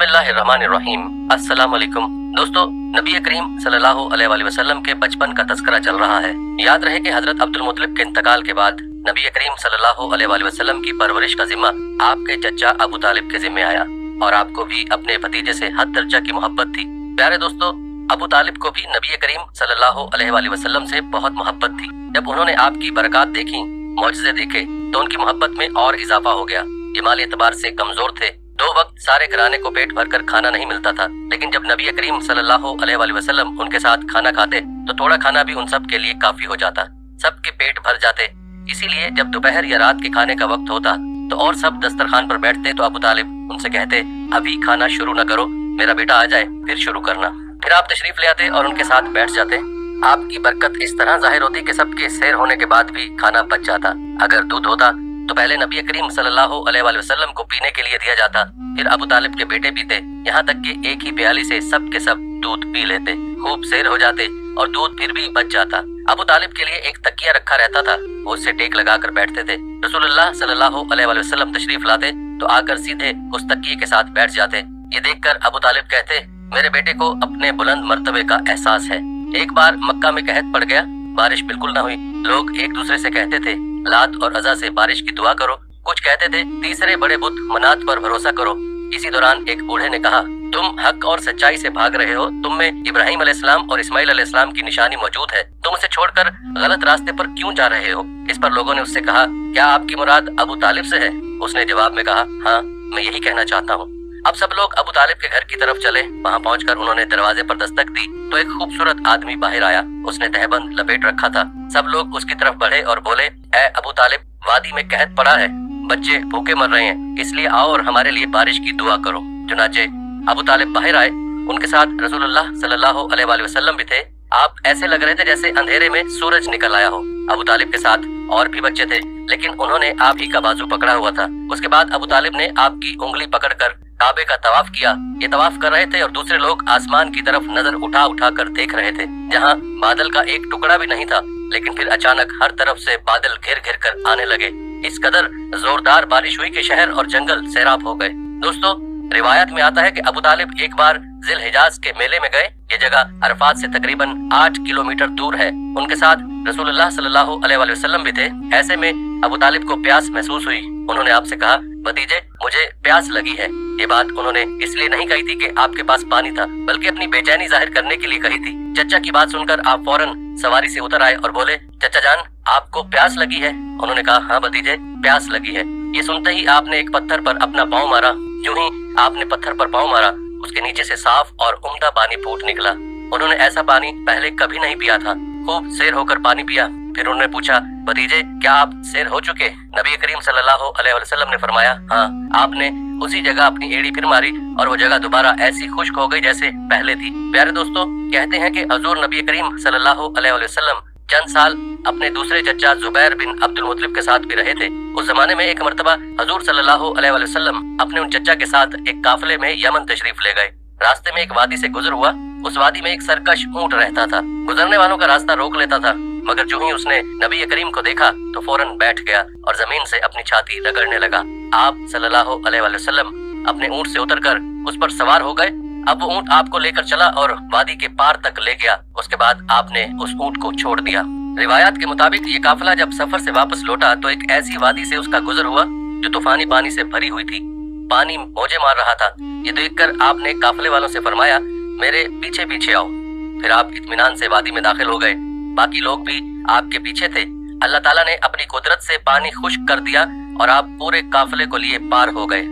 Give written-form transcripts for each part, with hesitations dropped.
बिस्मिल्लाहिर्रहमानिर्रहीम। अस्सलाम वालेकुम दोस्तों, नबी करीम सल्लल्लाहु अलैहि वसल्लम के बचपन का तज़किरा चल रहा है। याद रहे कि हजरत अब्दुल मुत्तलिब के इंतकाल के बाद नबी करीम सल्लल्लाहु अलैहि वसल्लम की परवरिश का जिम्मा आपके चचा अबू तालिब के जिम्मे आया और आपको भी अपने भतीजे से हद दर्जा की मोहब्बत थी। प्यारे दोस्तों, अबू तालिब को भी नबी करीम सल्लल्लाहु अलैहि वसल्लम से बहुत मोहब्बत थी। जब उन्होंने आपकी बरकत देखी, मौजज़े देखे, तो उनकी मोहब्बत में और इजाफा हो गया। ये माली एतबार से कमजोर थे, 2 वक्त सारे घराने को पेट भरकर खाना नहीं मिलता था, लेकिन जब नबी करीम सल्लल्लाहु अलैहि वसल्लम उनके साथ खाना खाते तो थोड़ा खाना भी उन सब के लिए काफी हो जाता, सबके पेट भर जाते। इसीलिए जब दोपहर या रात के खाने का वक्त होता तो और सब दस्तरखान पर बैठते तो अबू तालिब उनसे कहते, अभी खाना शुरू न करो, मेरा बेटा आ जाए फिर शुरू करना। फिर आप तशरीफ ले आते और उनके साथ बैठ जाते। आपकी बरकत इस तरह जाहिर होती कि सबके सैर होने के बाद भी खाना बच जाता। अगर दूध होता तो पहले नबी करीम सल्लल्लाहु अलैहि वसल्लम को पीने के लिए दिया जाता, फिर अबू तालिब के बेटे पीते, यहाँ तक कि एक ही प्याली से सब के सब दूध पी लेते, खूब सैर हो जाते और दूध फिर भी बच जाता। अबू तालिब के लिए एक तकिया रखा रहता था, वो उससे टेक लगाकर बैठते थे। रसूलुल्लाह सल्लल्लाहु अलैहि वसल्लम तशरीफ लाते तो आकर सीधे उस तकिए के साथ बैठ जाते। ये देखकर अबू तालिब कहते, मेरे बेटे को अपने बुलंद मर्तबे का एहसास है। एक बार मक्का में कहत पड़ गया, बारिश बिल्कुल न हुई। लोग एक दूसरे से कहते थे, लात और अज़ा से बारिश की दुआ करो। कुछ कहते थे, तीसरे बड़े बुत मनात पर भरोसा करो। इसी दौरान एक बूढ़े ने कहा, तुम हक और सच्चाई से भाग रहे हो, तुम में इब्राहिम अलैहिस्सलाम और इस्माइल अलैहिस्सलाम की निशानी मौजूद है, तुम उसे छोड़कर गलत रास्ते पर क्यों जा रहे हो? इस पर लोगों ने उससे कहा, क्या आपकी मुराद अबू तालिब से है? उसने जवाब में कहा, हाँ, मैं यही कहना चाहता हूँ। अब सब लोग अबू तालिब के घर की तरफ चले। वहाँ पहुंचकर उन्होंने दरवाजे पर दस्तक दी तो एक खूबसूरत आदमी बाहर आया। उसने तहबंद लपेट रखा था। सब लोग उसकी तरफ बढ़े और बोले, ए अबू तालिब, वादी में कहत पड़ा है, बच्चे भूखे मर रहे हैं, इसलिए आओ और हमारे लिए बारिश की दुआ करो। चुनाचे अबू तालिब बाहर आए, उनके साथ रसूलुल्लाह सल्लल्लाहु अलैहि वसल्लम भी थे। आप ऐसे लग रहे थे जैसे अंधेरे में सूरज निकल आया हो। अबू तालिब के साथ और भी बच्चे थे, लेकिन उन्होंने आप ही का बाजू पकड़ा हुआ था। उसके बाद अबू तालिब ने आपकी उंगली पकड़कर काबे का तवाफ किया। ये तवाफ कर रहे थे और दूसरे लोग आसमान की तरफ नजर उठा उठा कर देख रहे थे, जहाँ बादल का एक टुकड़ा भी नहीं था। लेकिन फिर अचानक हर तरफ से बादल घिर घिर कर आने लगे। इस कदर जोरदार बारिश हुई कि शहर और जंगल सैराब हो गए। दोस्तों, रिवायत में आता है कि अबू तालिब एक बार जिल हिजाज के मेले में गए। ये जगह अरफात से तकरीबन 8 किलोमीटर दूर है। उनके साथ रसूलुल्लाह सल्लल्लाहु अलैहि वसल्लम भी थे। ऐसे में अबू तालिब को प्यास महसूस हुई। उन्होंने आपसे कहा, भतीजे, मुझे प्यास लगी है। ये बात उन्होंने इसलिए नहीं कही थी कि आपके पास पानी था, बल्कि अपनी बेचैनी जाहिर करने के लिए कही थी। चचा की बात सुनकर आप फौरन सवारी से उतर आए और बोले, चचा जान, आपको प्यास लगी है? उन्होंने कहा, हाँ भतीजे, प्यास लगी है। ये सुनते ही आपने एक पत्थर पर अपना पाँव मारा। यूं ही आपने पत्थर पर पाँव मारा, उसके नीचे से साफ और उम्दा पानी फूट निकला। उन्होंने ऐसा पानी पहले कभी नहीं पिया था। खूब सैर होकर पानी पिया। फिर उन्होंने पूछा, भतीजे, क्या आप सैर हो चुके? नबी करीम सल्लल्लाहु अलैहि वसल्लम ने फरमाया, हाँ। आपने उसी जगह अपनी एड़ी फिर मारी और वो जगह दोबारा ऐसी खुश्क हो गई जैसे पहले थी। प्यारे दोस्तों, कहते हैं कि हजूर नबी करीम सल्लल्लाहु अलैहि वसल्लम चंद साल अपने दूसरे चचा जुबैर बिन अब्दुल मुत्तलिब के साथ भी रहे थे। उस जमाने में एक मर्तबा हजूर सल्लल्लाहु अलैहि वसल्लम अपने उन चचा के साथ एक काफिले में यमन तशरीफ ले गए। रास्ते में एक वादी से गुजर हुआ। उस वादी में एक सरकश ऊंट रहता था। गुजरने वालों का रास्ता रोक लेता था, मगर जो ही उसने नबी करीम को देखा तो फौरन बैठ गया और जमीन से अपनी छाती रगड़ने लगा। आप सल्लल्लाहु अलैहि वसल्लम अपने ऊंट से उतरकर उस पर सवार हो गए। अब वो ऊंट आपको लेकर चला और वादी के पार तक ले गया। उसके बाद आपने उस ऊंट को छोड़ दिया। रिवायत के मुताबिक ये काफिला जब सफर से वापस लौटा तो एक ऐसी वादी से उसका गुजर हुआ जो तूफानी पानी से भरी हुई थी। पानी मौजे मार रहा था। ये देखकर आपने काफिले वालों से फरमाया, मेरे पीछे पीछे आओ। फिर आप इत्मीनान से वादी में दाखिल हो गए। बाकी लोग भी आपके पीछे थे। अल्लाह ताला ने अपनी कुदरत से पानी खुश्क कर दिया और आप पूरे काफिले को लिए पार हो गए।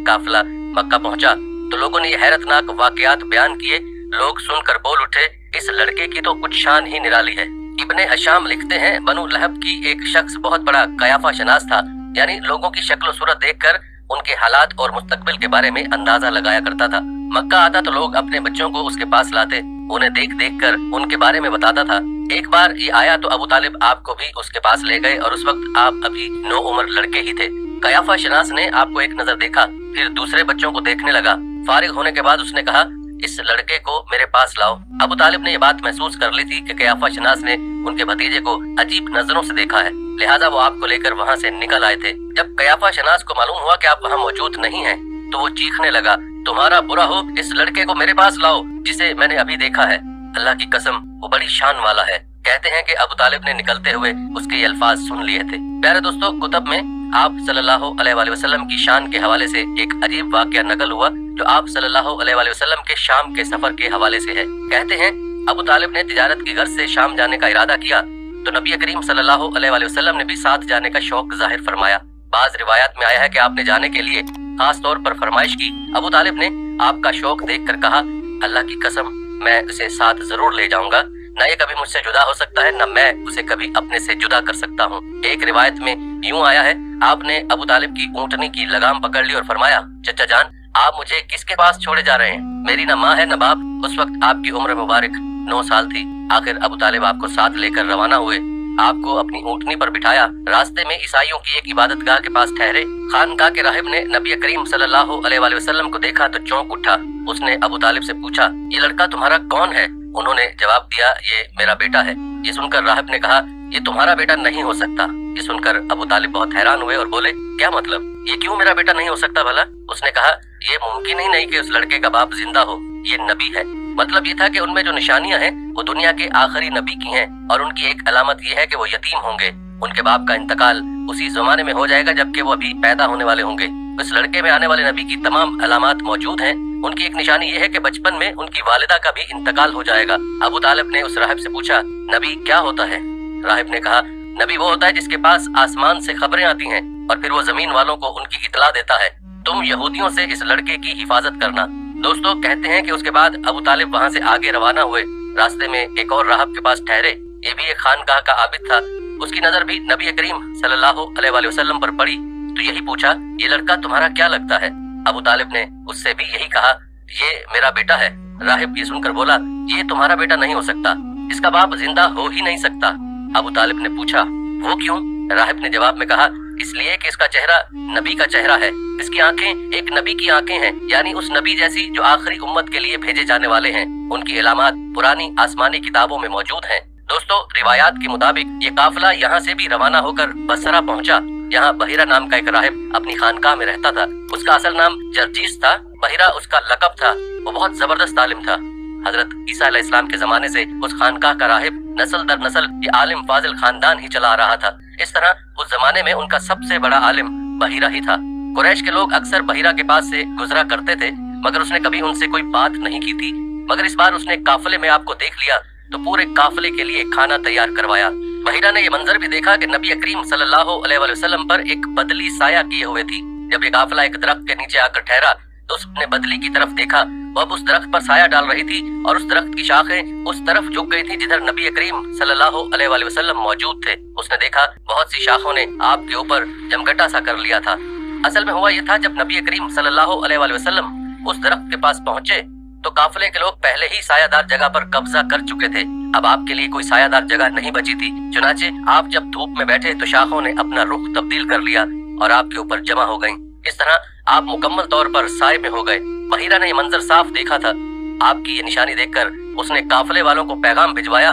काफिला मक्का पहुंचा तो लोगों ने ये हैरतनाक वाकयात बयान किए। लोग सुनकर बोल उठे, इस लड़के की तो कुछ शान ही निराली है। इब्ने हशाम लिखते हैं, बनु लहब की एक शख्स बहुत बड़ा कयाफा शनास था, यानी लोगों की शक्ल सूरत देखकर उनके हालात और मुस्तकबिल के बारे में अंदाजा लगाया करता था। मक्का आता तो लोग अपने बच्चों को उसके पास लाते, उन्हें देख देख कर उनके बारे में बताता था। एक बार ये आया तो अबू तालिब आपको भी उसके पास ले गए और उस वक्त आप अभी 9 उम्र लड़के ही थे। कयाफा शनास ने आपको एक नजर देखा, फिर दूसरे बच्चों को देखने लगा। फारिग होने के बाद उसने कहा, इस लड़के को मेरे पास लाओ। अबू तालिब ने ये बात महसूस कर ली थी कि कयाफा शनास ने उनके भतीजे को अजीब नजरों से देखा है, लिहाजा वो आपको लेकर वहाँ से निकल आए थे। जब कयाफा शनास को मालूम हुआ कि आप वहाँ मौजूद नहीं हैं, तो वो चीखने लगा, तुम्हारा बुरा हो इस लड़के को मेरे पास लाओ जिसे मैंने अभी देखा है। अल्लाह की कसम वो बड़ी शान वाला है। कहते हैं कि अबू तालिब ने निकलते हुए उसके ये अल्फाज सुन लिए थे। प्यारे दोस्तों, कुतुब में आप सल्लल्लाहु अलैहि वसल्लम की शान के हवाले से एक अजीब वाकया नकल हुआ जो आप सल्लल्लाहु अलैहि वसल्लम के शाम के सफर के हवाले से है। कहते हैं अबू तालिब ने तिजारत की गर्ज से शाम जाने का इरादा किया तो नबी करीम सल्लल्लाहु अलैहि वसल्लम ने भी साथ जाने का शौक जाहिर फरमाया। बाज रिवायात में आया है कि आपने जाने के लिए खास तौर पर फरमाइश की। अबू तालिब ने आपका शौक देखकर कहा, अल्लाह की कसम मैं उसे साथ जरूर ले जाऊंगा, न ये कभी मुझसे जुदा हो सकता है न मैं उसे कभी अपने से जुदा कर सकता हूँ। एक रिवायत में यूं आया है, आपने अबू तालिब की ऊँटनी की लगाम पकड़ ली और फरमाया, चचा जान आप मुझे किसके पास छोड़े जा रहे हैं? मेरी न माँ है न बाप। उस वक्त आपकी उम्र मुबारक 9 साल थी। आखिर अबू तालिब आपको साथ लेकर रवाना हुए, आपको अपनी ऊँटनी पर बिठाया। रास्ते में ईसाइयों की एक इबादतगाह के पास ठहरे। खानकाह के राहिब ने नबी करीम सल्लल्लाहु अलैहि वसल्लम को देखा तो चौंक उठा। उसने अबू तालिब से पूछा, ये लड़का तुम्हारा कौन है? उन्होंने जवाब दिया, ये मेरा बेटा है। ये सुनकर राहिब ने कहा, ये तुम्हारा बेटा नहीं हो सकता। ये सुनकर अबू तालिब बहुत हैरान हुए और बोले, क्या मतलब? ये क्यों मेरा बेटा नहीं हो सकता भला? उसने कहा, ये मुमकिन ही नहीं कि उस लड़के का बाप जिंदा हो, ये नबी है। मतलब ये था कि उनमें जो निशानियां हैं वो दुनिया के आखिरी नबी की हैं और उनकी एक अलामत ये है कि वो यतीम होंगे। उनके बाप का इंतकाल उसी जमाने में हो जाएगा जबकि वो अभी पैदा होने वाले होंगे। इस लड़के में आने वाले नबी की तमाम अलामत मौजूद हैं। उनकी एक निशानी ये है कि बचपन में उनकी वालिदा का भी इंतकाल हो जाएगा। अबू तालिब ने उस राहिब से पूछा, नबी क्या होता है? राहिब ने कहा, नबी वो होता है जिसके पास आसमान से खबरें आती हैं और फिर वो जमीन वालों को उनकी इतला देता है। तुम यहूदियों से इस लड़के की हिफाजत करना। दोस्तों, कहते हैं कि उसके बाद अबू तालिब वहाँ से आगे रवाना हुए। रास्ते में एक और राहब के पास ठहरे। ये भी एक खानकाह का आबिद था। उसकी नजर भी नबी करीम सल्लल्लाहु अलैहि वसल्लम पर पड़ी तो यही पूछा, ये लड़का तुम्हारा क्या लगता है? अबू तालिब ने उससे भी यही कहा, ये मेरा बेटा है। राहिब ये सुनकर बोला, ये तुम्हारा बेटा नहीं हो सकता, इसका बाप जिंदा हो ही नहीं सकता। अबू तालिब ने पूछा, वो क्यों? राहिब ने जवाब में कहा, इसलिए कि इसका चेहरा नबी का चेहरा है। इसकी आंखें एक नबी की आंखें हैं, यानी उस नबी जैसी जो आखिरी उम्मत के लिए भेजे जाने वाले हैं। उनकी इलामात पुरानी आसमानी किताबों में मौजूद हैं। दोस्तों, रिवायात के मुताबिक ये काफिला यहाँ से भी रवाना होकर बसरा पहुँचा। यहाँ बहिरा नाम का एक राहिब अपनी खानकाह में रहता था। उसका असल नाम जर्जीस था, बहिरा उसका लकब था। वो बहुत जबरदस्त आलिम था। हजरत ईसा अलैहिस्सलाम के जमाने से उस खानकाह का राहिब नस्ल दर नस्ल ये आलिम फाजिल खानदान ही चला आ रहा था। इस तरह उस जमाने में उनका सबसे बड़ा आलिम बहिरा ही था। कुरैश के लोग अक्सर बहिरा के पास से गुजरा करते थे मगर उसने कभी उनसे कोई बात नहीं की थी। मगर इस बार उसने काफिले में आपको देख लिया तो पूरे काफिले के लिए खाना तैयार करवाया। बहिरा ने ये मंजर भी देखा कि नबी करीम सल्लल्लाहु अलैहि वसल्लम पर एक बदली साया किए हुए थी। जब ये काफिला एक दरख्त के नीचे आकर ठहरा तो उसने बदली की तरफ देखा। वो अब उस दरख्त पर साया डाल रही थी और उस दरख्त की शाखें उस तरफ झुक गई थी जिधर नबी करीम सल्लल्लाहु अलैहि वसल्लम मौजूद थे। उसने देखा बहुत सी शाखों ने आपके ऊपर जमघटा सा कर लिया था। असल में हुआ यह था, जब नबी करीम सल्लल्लाहु अलैहि वसल्म उस दरख्त के पास पहुँचे तो काफिले के लोग पहले ही सायादार जगह पर कब्जा कर चुके थे। अब आपके लिए कोई सायादार जगह नहीं बची थी। चुनाचे आप जब धूप में बैठे तो शाखों ने अपना रुख तब्दील कर लिया और आपके ऊपर जमा हो गयी। इस तरह आप मुकम्मल तौर पर साए में हो गए। बहिरा ने ये मंजर साफ देखा था। आपकी ये निशानी देखकर उसने काफिले वालों को पैगाम भिजवाया,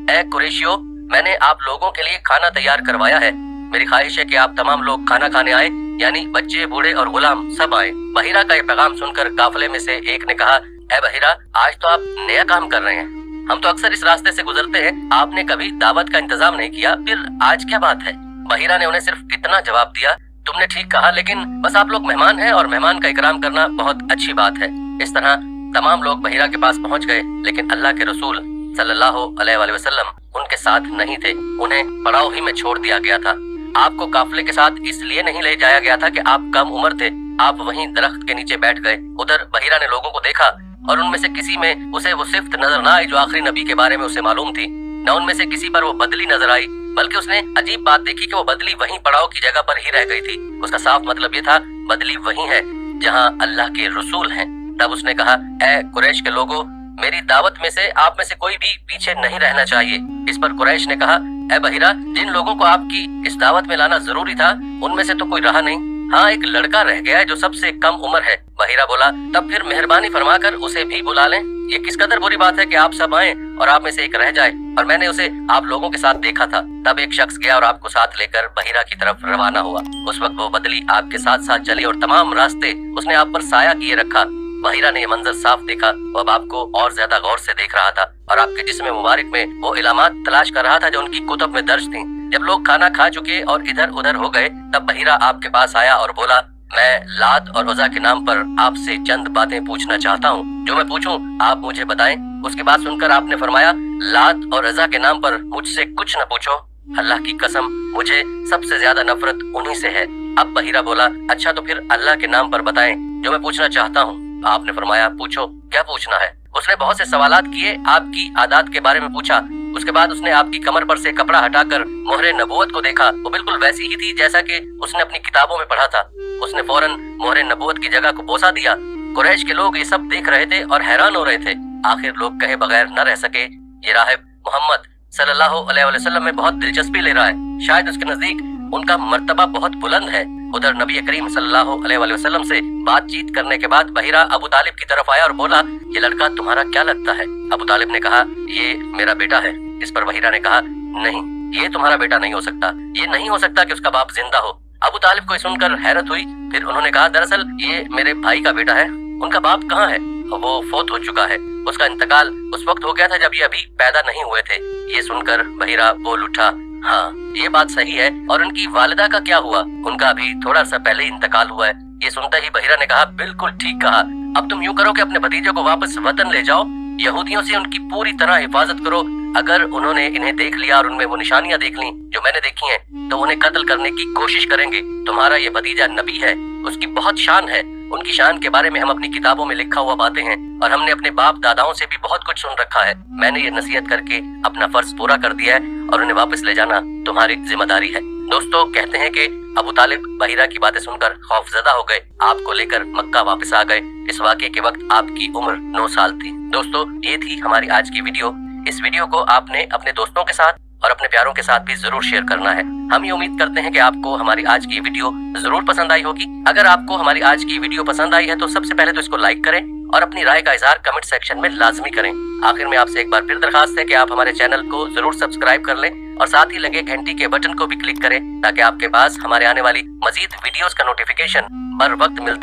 ऐ कुरैशियों, मैंने आप लोगों के लिए खाना तैयार करवाया है। मेरी ख्वाहिश है कि आप तमाम लोग खाना खाने आए, यानी बच्चे बूढ़े और गुलाम सब आए। बहिरा का ये पैगाम सुनकर काफिले में से एक ने कहा, ऐ बहिरा, आज तो आप नया काम कर रहे हैं। हम तो अक्सर इस रास्ते से गुजरते हैं, आपने कभी दावत का इंतजाम नहीं किया, फिर आज क्या बात है? बहिरा ने उन्हें सिर्फ इतना जवाब दिया, तुमने ठीक कहा, लेकिन बस आप लोग मेहमान हैं और मेहमान का इकराम करना बहुत अच्छी बात है। इस तरह तमाम लोग बहिरा के पास पहुंच गए, लेकिन अल्लाह के रसूल सल्लल्लाहु अलैहि वसल्लम उनके साथ नहीं थे। उन्हें पड़ाव ही में छोड़ दिया गया था। आपको काफिले के साथ इसलिए नहीं ले जाया गया था कि आप कम उम्र थे। आप वहीं दरख्त के नीचे बैठ गए। उधर बहिरा ने लोगों को देखा और उनमें से किसी में उसे वो सिफ्त नजर न आई जो आखिरी नबी के बारे में उसे मालूम थी। न उनमें से किसी पर वो बदली नजर आई, बल्कि उसने अजीब बात देखी कि वो बदली वहीं पड़ाव की जगह पर ही रह गई थी। उसका साफ मतलब ये था, बदली वहीं है जहाँ अल्लाह के रसूल हैं। तब उसने कहा, ऐ कुरैश के लोगों, मेरी दावत में से आप में से कोई भी पीछे नहीं रहना चाहिए। इस पर कुरैश ने कहा, ऐ बहिरा, जिन लोगों को आपकी इस दावत में लाना जरूरी था उनमें से तो कोई रहा नहीं। हाँ, एक लड़का रह गया है जो सबसे कम उम्र है। बहिरा बोला, तब फिर मेहरबानी फरमाकर उसे भी बुला लें। ये किस कदर बुरी बात है कि आप सब आए और आप में से एक रह जाए, और मैंने उसे आप लोगों के साथ देखा था। तब एक शख्स गया और आपको साथ लेकर बहिरा की तरफ रवाना हुआ। उस वक्त वो बदली आपके साथ साथ चली और तमाम रास्ते उसने आप पर साया किए रखा। बहीरा ने ये मंजर साफ देखा। वो अब आपको और ज्यादा गौर से देख रहा था और आपके जिस्म मुबारक में वो इलामात तलाश कर रहा था जो उनकी कुतुब में दर्ज थी। जब लोग खाना खा चुके और इधर उधर हो गए तब बहीरा आपके पास आया और बोला, मैं लात और उज़्ज़ा के नाम पर आपसे चंद बातें पूछना चाहता हूँ। जो मैं पूछूं आप मुझे बताएं। उसकी बात सुनकर आपने फरमाया, लात और उज़्ज़ा के नाम पर मुझसे कुछ न पूछो, अल्लाह की कसम मुझे सबसे ज्यादा नफरत उन्हीं से है। अब बहीरा बोला, अच्छा तो फिर अल्लाह के नाम पर बताएं जो मैं पूछना चाहता हूँ। आपने फरमाया, पूछो क्या पूछना है। उसने बहुत से सवालात किए, आपकी आदात के बारे में पूछा। उसके बाद उसने आपकी कमर पर से कपड़ा हटाकर मोहरे नबूवत को देखा। वो बिल्कुल वैसी ही थी जैसा कि उसने अपनी किताबों में पढ़ा था। उसने फौरन मोहरे नबूवत की जगह को बोसा दिया। कुरैश के लोग ये सब देख रहे थे और हैरान हो रहे थे। आखिर लोग कहे बगैर न रह सके, ये राहिब मोहम्मद सल्लल्लाहु अलैहि वसल्लम में बहुत दिलचस्पी ले रहा है, शायद उसके नजदीक उनका मर्तबा बहुत बुलंद है। उधर नबी करीम सल्लल्लाहु अलैहि वसल्लम से बातचीत करने के बाद बहीरा अबू तालिब की तरफ आया और बोला, ये लड़का तुम्हारा क्या लगता है। अबू तालिब ने कहा, ये मेरा बेटा है। इस पर बहीरा ने कहा, नहीं, ये तुम्हारा बेटा नहीं हो सकता। ये नहीं हो सकता कि उसका बाप जिंदा हो। अबू तालिब को सुनकर हैरत हुई। फिर उन्होंने कहा, दरअसल ये मेरे भाई का बेटा है। उनका बाप कहाँ है? वो फौत हो चुका है। उसका इंतकाल उस वक्त हो गया था जब ये अभी पैदा नहीं हुए थे। ये सुनकर बहीरा बोल उठा, हाँ ये बात सही है। और उनकी वालिदा का क्या हुआ? उनका अभी थोड़ा सा पहले इंतकाल हुआ है। ये सुनते ही बहीरा ने कहा, बिल्कुल ठीक कहा। अब तुम यूँ करो कि अपने भतीजे को वापस वतन ले जाओ, यहूदियों से उनकी पूरी तरह हिफाजत करो। अगर उन्होंने इन्हें देख लिया और उनमें वो निशानियां देख ली जो मैंने देखी हैं, तो उन्हें कत्ल करने की कोशिश करेंगे। तुम्हारा ये भतीजा नबी है, उसकी बहुत शान है। उनकी शान के बारे में हम अपनी किताबों में लिखा हुआ पाते हैं और हमने अपने बाप दादाओं से भी बहुत कुछ सुन रखा है। मैंने ये नसीहत करके अपना फर्ज पूरा कर दिया है और उन्हें वापस ले जाना तुम्हारी जिम्मेदारी है। दोस्तों कहते हैं कि अबू तालिब बहीरा की बातें सुनकर खौफजदा हो गए, आपको लेकर मक्का वापस आ गए। इस वाक़े के वक्त आपकी उम्र 9 साल थी। दोस्तों ये थी हमारी आज की वीडियो। इस वीडियो को आपने अपने दोस्तों के साथ और अपने प्यारों के साथ भी जरूर शेयर करना है। हम ये उम्मीद करते हैं कि आपको हमारी आज की वीडियो जरूर पसंद आई होगी। अगर आपको हमारी आज की वीडियो पसंद आई है तो सबसे पहले तो इसको लाइक करें और अपनी राय का इजहार कमेंट सेक्शन में लाजमी करें। आखिर में आपसे एक बार फिर दरखास्त है कि आप हमारे चैनल को जरूर सब्सक्राइब कर लें और साथ ही लगे घंटी के बटन को भी क्लिक करें ताकि आपके पास हमारे आने वाली मजीद वीडियोस का नोटिफिकेशन हर वक्त मिलता